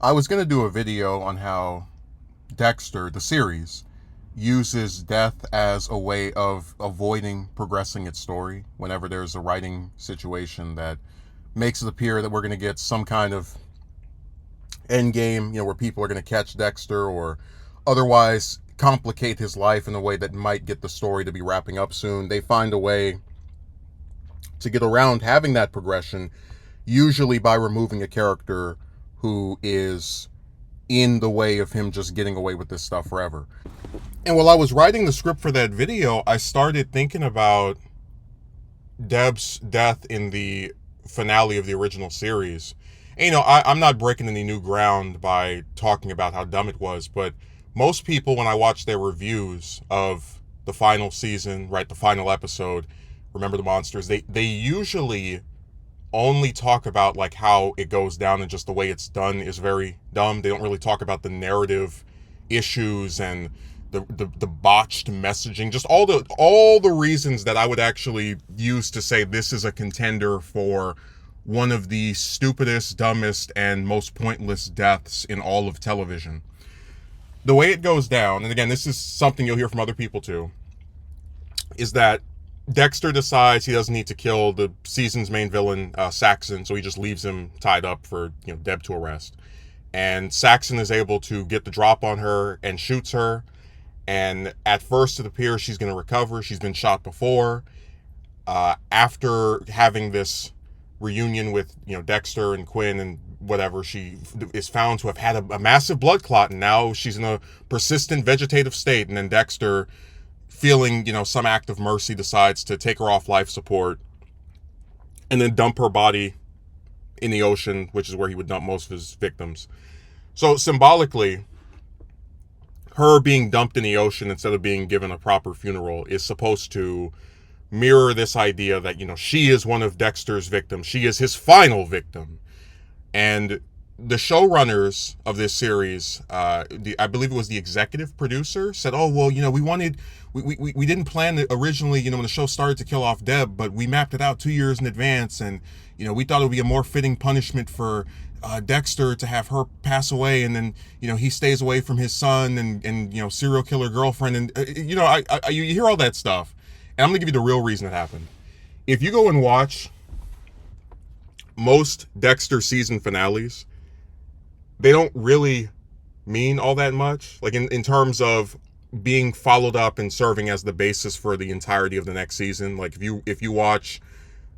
I was going to do a video on how Dexter, the series, uses death as a way of avoiding progressing its story whenever there's a writing situation that makes it appear that we're going to get some kind of end game, where people are going to catch Dexter or otherwise complicate his life in a way that might get the story to be wrapping up soon. They find a way to get around having that progression, usually by removing a character who is in the way of him just getting away with this stuff forever. And while I was writing the script for that video, I started thinking about Deb's death in the finale of the original series. And, I'm not breaking any new ground by talking about how dumb it was, but most people, when I watch their reviews of the final season, right, the final episode, Remember the Monsters, they usually only talk about like how it goes down and just the way it's done is very dumb. They don't really talk about the narrative issues and the botched messaging, just all the reasons that I would actually use to say this is a contender for one of the stupidest, dumbest, and most pointless deaths in all of television. The way it goes down, and again, this is something you'll hear from other people too, is that Dexter decides he doesn't need to kill the season's main villain, Saxon, so he just leaves him tied up for Deb to arrest. And Saxon is able to get the drop on her and shoots her. And at first it appears she's going to recover. She's been shot before. After having this reunion with Dexter and Quinn and whatever, she is found to have had a massive blood clot, and now she's in a persistent vegetative state. And then Dexter, feeling some act of mercy, decides to take her off life support and then dump her body in the ocean, which is where he would dump most of his victims. So symbolically, her being dumped in the ocean instead of being given a proper funeral is supposed to mirror this idea that she is one of Dexter's victims. She is his final victim. And the showrunners of this series, I believe it was the executive producer, said, "Oh well, we didn't plan originally, when the show started, to kill off Deb, but we mapped it out 2 years in advance, and we thought it would be a more fitting punishment for Dexter to have her pass away, and then he stays away from his son and serial killer girlfriend, and you hear all that stuff, and I'm gonna give you the real reason it happened. If you go and watch most Dexter season finales, they don't really mean all that much, like in terms of being followed up and serving as the basis for the entirety of the next season. Like if you watch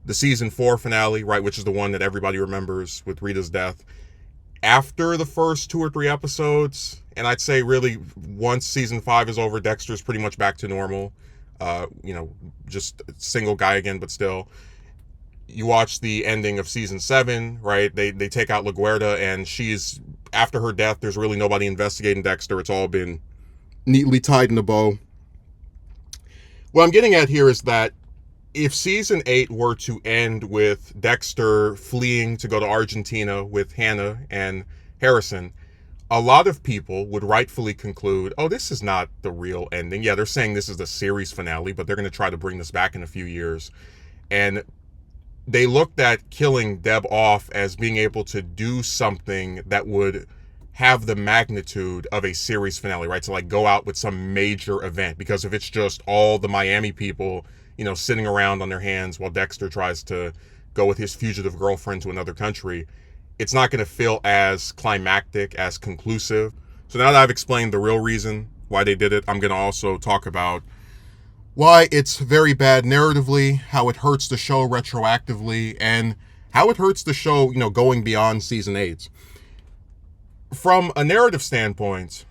the season 4 finale, right, which is the one that everybody remembers with Rita's death, after the first 2 or 3 episodes, and I'd say really once season 5 is over, Dexter's pretty much back to normal, just a single guy again, but still. You watch the ending of season 7, right? They take out LaGuardia, and she's, after her death, there's really nobody investigating Dexter. It's all been neatly tied in a bow. What I'm getting at here is that if season 8 were to end with Dexter fleeing to go to Argentina with Hannah and Harrison, a lot of people would rightfully conclude, oh, this is not the real ending. Yeah, they're saying this is the series finale, but they're going to try to bring this back in a few years. And they looked at killing Deb off as being able to do something that would have the magnitude of a series finale, right? To like go out with some major event, because if it's just all the Miami people, sitting around on their hands while Dexter tries to go with his fugitive girlfriend to another country, it's not going to feel as climactic, as conclusive. So now that I've explained the real reason why they did it, I'm going to also talk about why it's very bad narratively, how it hurts the show retroactively, and how it hurts the show, going beyond season 8. From a narrative standpoint,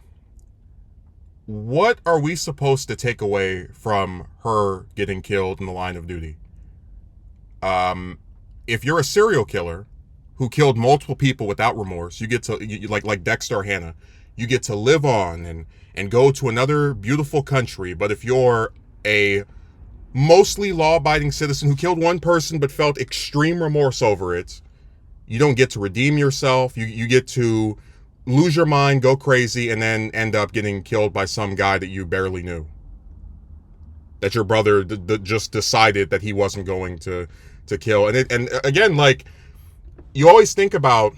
what are we supposed to take away from her getting killed in the line of duty? If you're a serial killer who killed multiple people without remorse, you get to, like Dexter or Hannah, you get to live on and go to another beautiful country. But if you're a mostly law-abiding citizen who killed one person but felt extreme remorse over it, you don't get to redeem yourself. You get to lose your mind, go crazy, and then end up getting killed by some guy that you barely knew, that your brother just decided that he wasn't going to kill. And again, like, you always think about,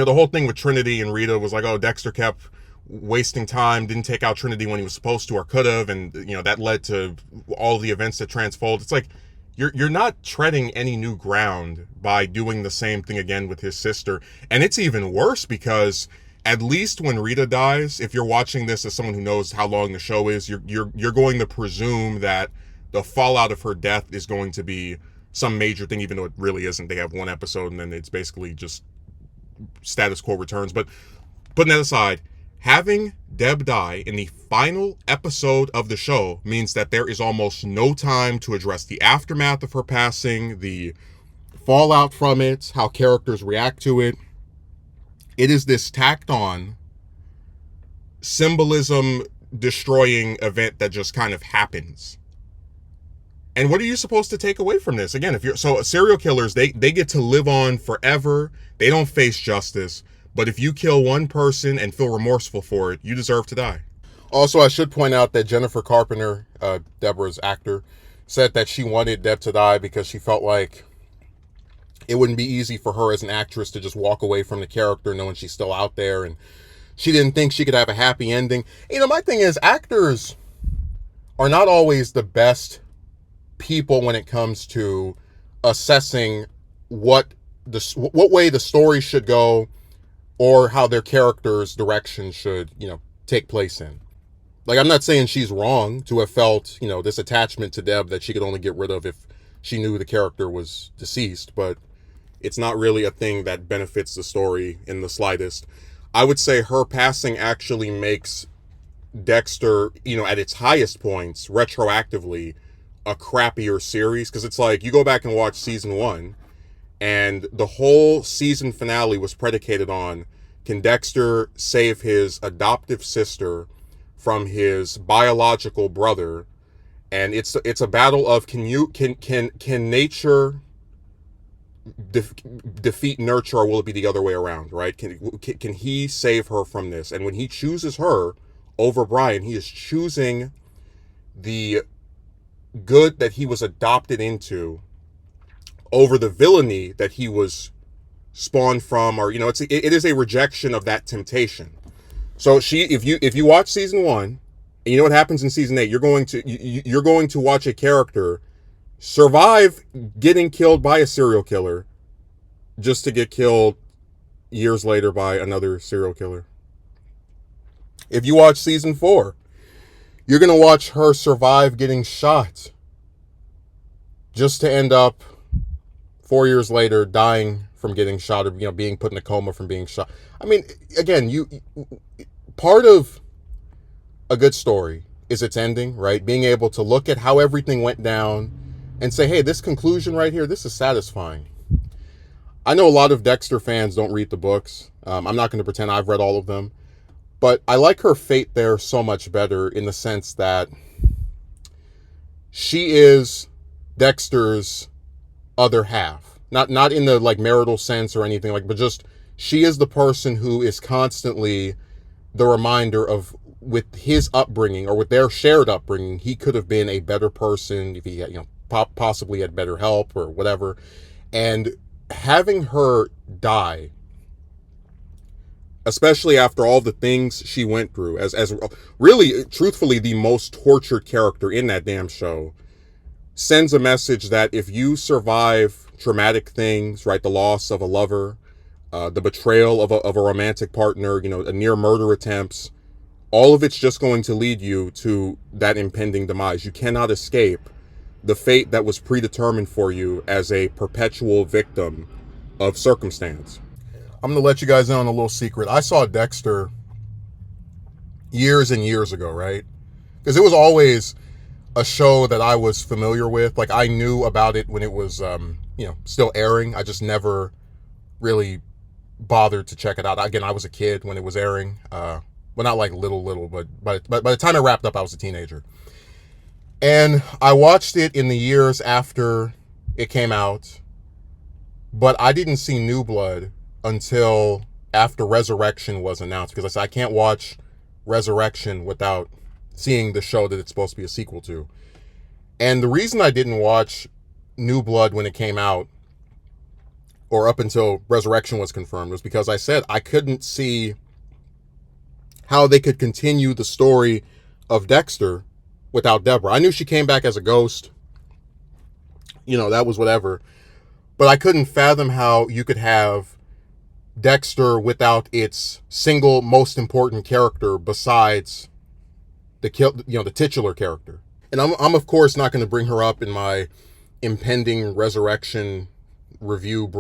the whole thing with Trinity and Rita was like, oh, Dexter kept wasting time, didn't take out Trinity when he was supposed to or could have, and that led to all the events that transfold. It's like you're not treading any new ground by doing the same thing again with his sister. And it's even worse because at least when Rita dies, if you're watching this as someone who knows how long the show is, you're going to presume that the fallout of her death is going to be some major thing, even though it really isn't. They have one episode and then it's basically just status quo returns. But putting that aside, having Deb die in the final episode of the show means that there is almost no time to address the aftermath of her passing, the fallout from it, how characters react to it. It is this tacked on, symbolism destroying event that just kind of happens. And what are you supposed to take away from this? Again, serial killers, they get to live on forever. They don't face justice. But if you kill one person and feel remorseful for it, you deserve to die. Also, I should point out that Jennifer Carpenter, Deborah's actor, said that she wanted Deb to die because she felt like it wouldn't be easy for her as an actress to just walk away from the character knowing she's still out there, and she didn't think she could have a happy ending. My thing is, actors are not always the best people when it comes to assessing what way the story should go or how their character's direction should, take place in. Like, I'm not saying she's wrong to have felt, this attachment to Deb that she could only get rid of if she knew the character was deceased, but it's not really a thing that benefits the story in the slightest. I would say her passing actually makes Dexter, at its highest points, retroactively, a crappier series, because it's like you go back and watch season 1 and the whole season finale was predicated on, can Dexter save his adoptive sister from his biological brother? And it's a battle of can nature defeat nurture, or will it be the other way around, right? Can he save her from this? And when he chooses her over Brian, he is choosing the good that he was adopted into over the villainy that he was spawned from, or it is a rejection of that temptation. So if you watch season 1, and you know what happens in season 8, you're going to watch a character survive getting killed by a serial killer just to get killed years later by another serial killer. If you watch season 4, you're going to watch her survive getting shot just to end up 4 years later dying from getting shot, or being put in a coma from being shot. I mean, again, part of a good story is its ending, right? Being able to look at how everything went down and say, hey, this conclusion right here, this is satisfying. I know a lot of Dexter fans don't read the books. I'm not going to pretend I've read all of them, but I like her fate there so much better, in the sense that she is Dexter's other half. Not in the marital sense or anything, but just she is the person who is constantly the reminder of, with his upbringing or with their shared upbringing, he could have been a better person if he had, possibly had better help or whatever. And having her die, especially after all the things she went through, as really, truthfully, the most tortured character in that damn show, sends a message that if you survive traumatic things, right, the loss of a lover, the betrayal of a romantic partner, a near murder attempts, all of it's just going to lead you to that impending demise. You cannot escape the fate that was predetermined for you as a perpetual victim of circumstance. I'm going to let you guys in on a little secret. I saw Dexter years and years ago, right? Because it was always a show that I was familiar with. Like, I knew about it when it was, still airing. I just never really bothered to check it out. Again, I was a kid when it was airing. Well, not like little, but by the time it wrapped up, I was a teenager. And I watched it in the years after it came out, but I didn't see New Blood until after Resurrection was announced, because I said I can't watch Resurrection without seeing the show that it's supposed to be a sequel to. And the reason I didn't watch New Blood when it came out or up until Resurrection was confirmed, was because I said I couldn't see how they could continue the story of Dexter without Debra. I knew she came back as a ghost. That was whatever. But I couldn't fathom how you could have Dexter without its single most important character besides the titular character. And I'm of course not going to bring her up in my impending Resurrection review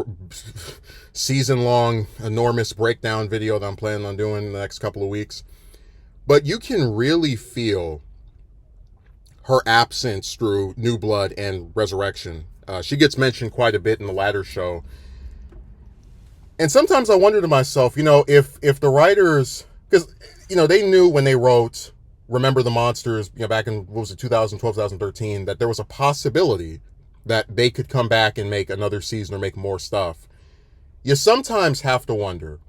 season-long enormous breakdown video that I'm planning on doing in the next couple of weeks. But you can really feel her absence through New Blood and Resurrection. She gets mentioned quite a bit in the latter show. And sometimes I wonder to myself, if the writers, because, they knew when they wrote Remember the Monsters, back in, 2012, 2013, that there was a possibility that they could come back and make another season or make more stuff. You sometimes have to wonder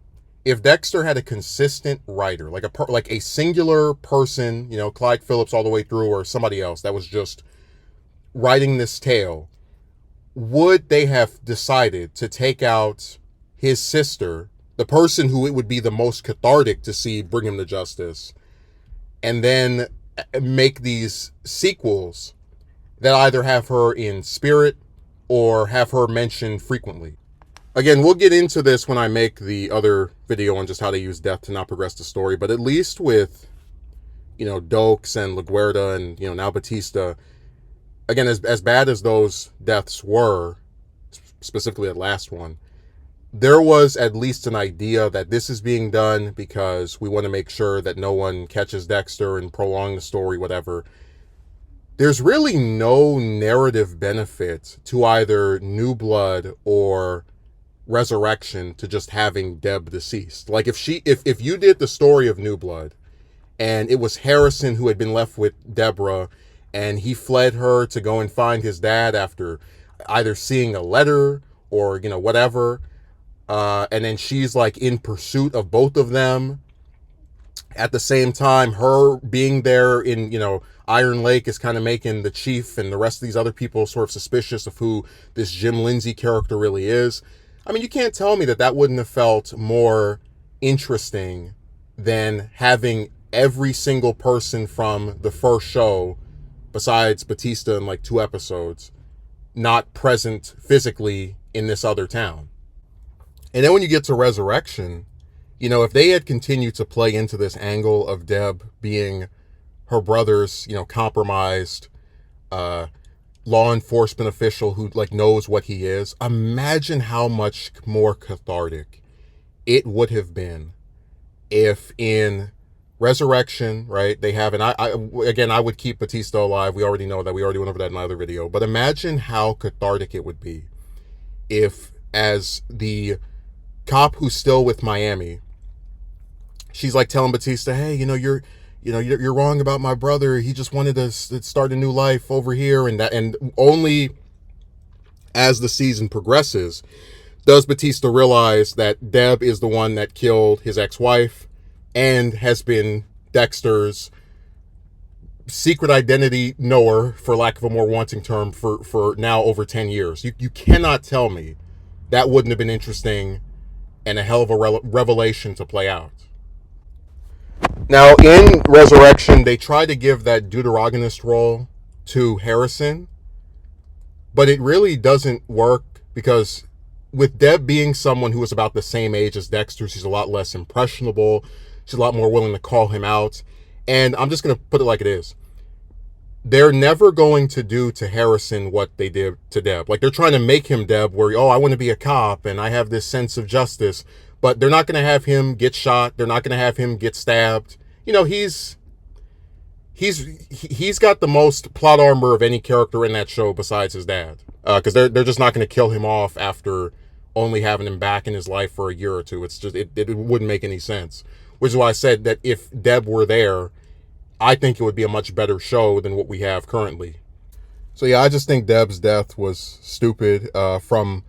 if Dexter had a consistent writer, like a singular person, Clyde Phillips all the way through, or somebody else that was just writing this tale, would they have decided to take out his sister, the person who it would be the most cathartic to see bring him to justice, and then make these sequels that either have her in spirit or have her mentioned frequently? Again, we'll get into this when I make the other video on just how they use death to not progress the story, but at least with, Dokes and LaGuerta and, now Batista, again, as bad as those deaths were, specifically that last one, there was at least an idea that this is being done because we want to make sure that no one catches Dexter and prolong the story, whatever. There's really no narrative benefit to either New Blood or Resurrection to just having Deb deceased. Like if you did the story of New Blood and it was Harrison who had been left with Debra and he fled her to go and find his dad after either seeing a letter or, whatever, and then she's like in pursuit of both of them. At the same time, her being there in, Iron Lake is kind of making the chief and the rest of these other people sort of suspicious of who this Jim Lindsay character really is. I mean, you can't tell me that wouldn't have felt more interesting than having every single person from the first show, besides Batista in like 2 episodes, not present physically in this other town. And then when you get to Resurrection, if they had continued to play into this angle of Deb being her brother's, compromised law enforcement official who knows what he is, imagine how much more cathartic it would have been if in Resurrection, right, they have, and I would keep Batista alive. We already know that. We already went over that in my other video. But imagine how cathartic it would be if, as the cop who's still with Miami, she's telling Batista, hey, you're wrong about my brother. He just wanted to start a new life over here. And only as the season progresses does Batista realize that Deb is the one that killed his ex-wife and has been Dexter's secret identity knower, for lack of a more wanting term, for now over 10 years. You cannot tell me that wouldn't have been interesting and a hell of a revelation to play out. Now, in Resurrection, they try to give that deuteragonist role to Harrison, but it really doesn't work because with Deb being someone who is about the same age as Dexter, she's a lot less impressionable. She's a lot more willing to call him out. And I'm just going to put it like it is. They're never going to do to Harrison what they did to Deb. They're trying to make him Deb where, I want to be a cop and I have this sense of justice. But they're not going to have him get shot. They're not going to have him get stabbed. He's got the most plot armor of any character in that show besides his dad. Because they're just not going to kill him off after only having him back in his life for a year or two. It's just, it wouldn't make any sense. Which is why I said that if Deb were there, I think it would be a much better show than what we have currently. So yeah, I just think Deb's death was stupid, from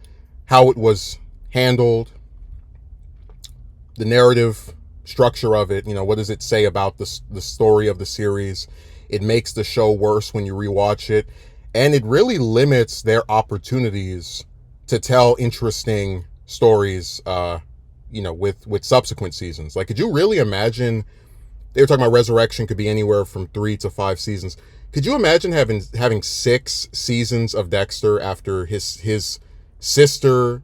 how it was handled, the narrative structure of it. What does it say about the story of the series? It makes the show worse when you rewatch it, and it really limits their opportunities to tell interesting stories, with subsequent seasons. Like, could you really imagine? They were talking about Resurrection could be anywhere from 3 to 5 seasons. Could you imagine having 6 seasons of Dexter after his sister,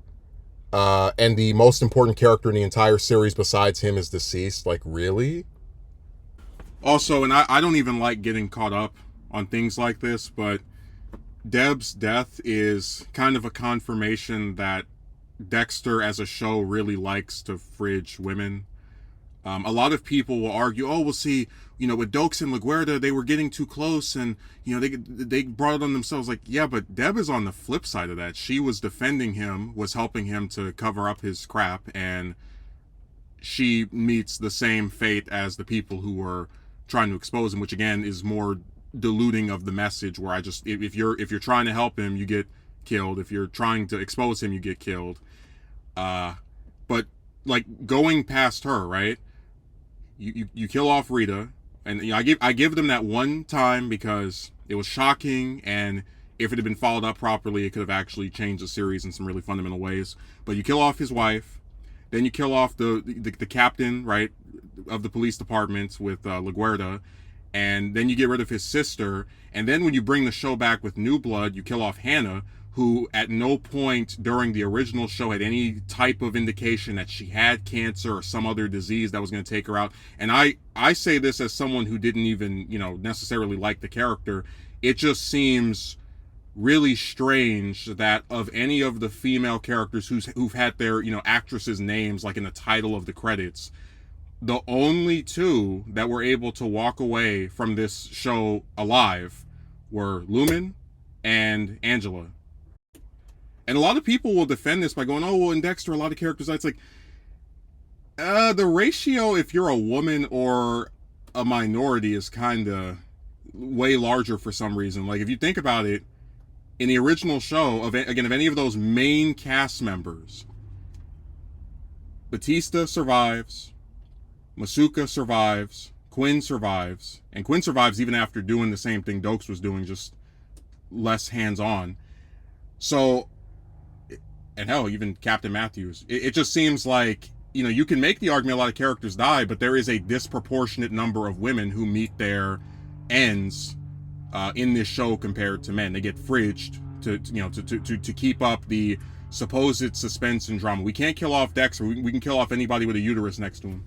and the most important character in the entire series besides him is deceased? Like, really? Also, and I don't even like getting caught up on things like this, but Deb's death is kind of a confirmation that Dexter as a show really likes to fridge women. A lot of people will argue, oh, well, see, with Dokes and LaGuardia, they were getting too close, and they brought it on themselves. Like, yeah, but Deb is on the flip side of that. She was defending him, was helping him to cover up his crap, and she meets the same fate as the people who were trying to expose him, which again is more diluting of the message. Where if you're trying to help him, you get killed. If you're trying to expose him, you get killed. But like, going past her, right? You kill off Rita, and I give them that one time because it was shocking, and if it had been followed up properly, it could have actually changed the series in some really fundamental ways. But you kill off his wife, then you kill off the captain, right, of the police department with LaGuardia, and then you get rid of his sister, and then when you bring the show back with New Blood, you kill off Hannah, who at no point during the original show had any type of indication that she had cancer or some other disease that was going to take her out. And I say this as someone who didn't even, necessarily like the character. It just seems really strange that of any of the female characters who've had their, actresses' names like in the title of the credits, the only 2 that were able to walk away from this show alive were Lumen and Angela. And a lot of people will defend this by going, oh, well, in Dexter, a lot of characters, it's like, the ratio, if you're a woman or a minority, is kind of way larger for some reason. Like, if you think about it, in the original show, of any of those main cast members, Batista survives, Masuka survives, Quinn survives, and Quinn survives even after doing the same thing Dokes was doing, just less hands-on. So, and hell, even Captain Matthews. It just seems like, you can make the argument a lot of characters die, but there is a disproportionate number of women who meet their ends in this show compared to men. They get fridged to keep up the supposed suspense and drama. We can't kill off Dexter. We can kill off anybody with a uterus next to him.